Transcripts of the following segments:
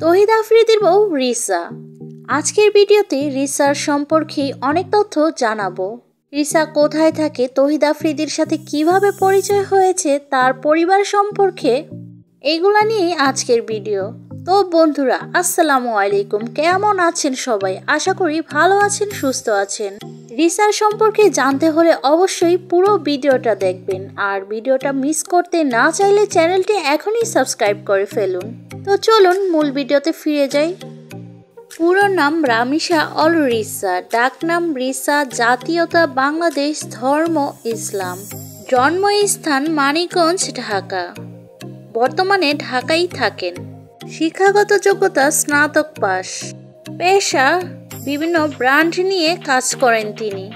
তহিদ আফ্রিদির বউ রিসা। আজকের ভিডিওতে রিসার সম্পর্কে অনেক তথ্য জানাবো। রিসা কোথায় থাকে, তহিদ আফ্রিদির সাথে কিভাবে পরিচয় হয়েছে, তার পরিবার সম্পর্কে, এগুলা নিয়েই আজকের ভিডিও। তো বন্ধুরা, আসসালামু আলাইকুম, কেমন আছেন সবাই? আশা করি ভালো আছেন, সুস্থ আছেন। রিসার সম্পর্কে জানতে হলে অবশ্যই পুরো ভিডিওটা দেখবেন, আর ভিডিওটা মিস করতে না চাইলে চ্যানেলটি এখনই সাবস্ক্রাইব করে ফেলুন। তো চলুন মূল ভিডিওতে ফিরে যাই। পুরো নাম রামিসা অল রিসা, ডাকনাম রিসা, জাতীয়তা বাংলাদেশ, ধর্ম ইসলাম, জন্মস্থান মানিকগঞ্জ, ঢাকা। বর্তমানে ঢাকায় থাকেন। শিক্ষাগত যোগ্যতা স্নাতক পাস। পেশা বিভিন্ন ব্র্যান্ড নিয়ে কাজ করেন তিনি।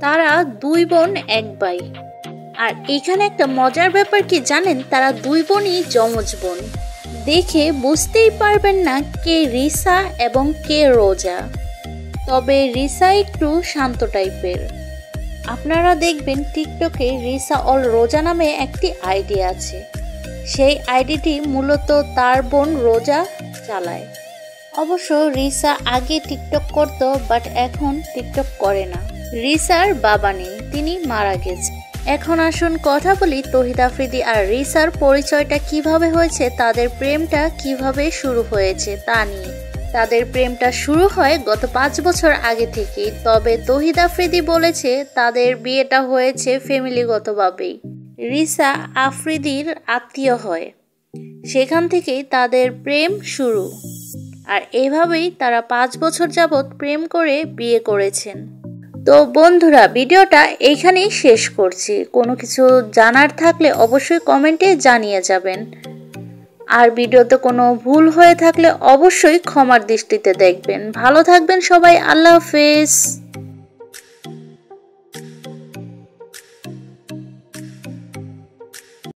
তারা দুই বোন এক ভাই। আর এখানে একটা মজার ব্যাপার কি জানেন, তারা দুই বোনই যমজ বোন। দেখে বুঝতেই পারবেন না কে রিসা এবং কে রোজা, তবে রিসা একটু শান্ত টাইপের। আপনারা দেখবেন টিকটকে রিসা অল রোজা নামে একটি আইডি আছে। সেই আইডিটি মূলত তার বোন রোজা চালায়। অবশ্য রিসা আগে টিকটক করতো, বাট এখন টিকটক করে না। রিসার বাবা নেই, তিনি মারা গেছে। এখন আসুন কথা বলি তহিদ আফ্রিদি আর রিসার পরিচয়টা কিভাবে হয়েছে, তাদের প্রেমটা কিভাবে শুরু হয়েছে তা নিয়ে। তাদের প্রেমটা শুরু হয় গত 5 বছর আগে থেকে, তবে তহিদ আফ্রিদি বলেছে তাদের বিয়েটা হয়েছে ফ্যামিলিগতভাবেই। রিসা আফ্রিদির আত্মীয় হয়, সেখান থেকেই তাদের প্রেম শুরু। আর এভাবেই তারা 5 বছর যাবৎ প্রেম করে বিয়ে করেছেন। তো বন্ধুরা, ভিডিওটা এইখানেই শেষ করছি। কোনো কিছু জানার থাকলে অবশ্যই কমেন্টে জানিয়ে যাবেন। আর ভিডিওতে কোনো ভুল হয়ে থাকলে অবশ্যই ক্ষমার দৃষ্টিতে দেখবেন। ভালো থাকবেন সবাই, আল্লাহ হাফেজ।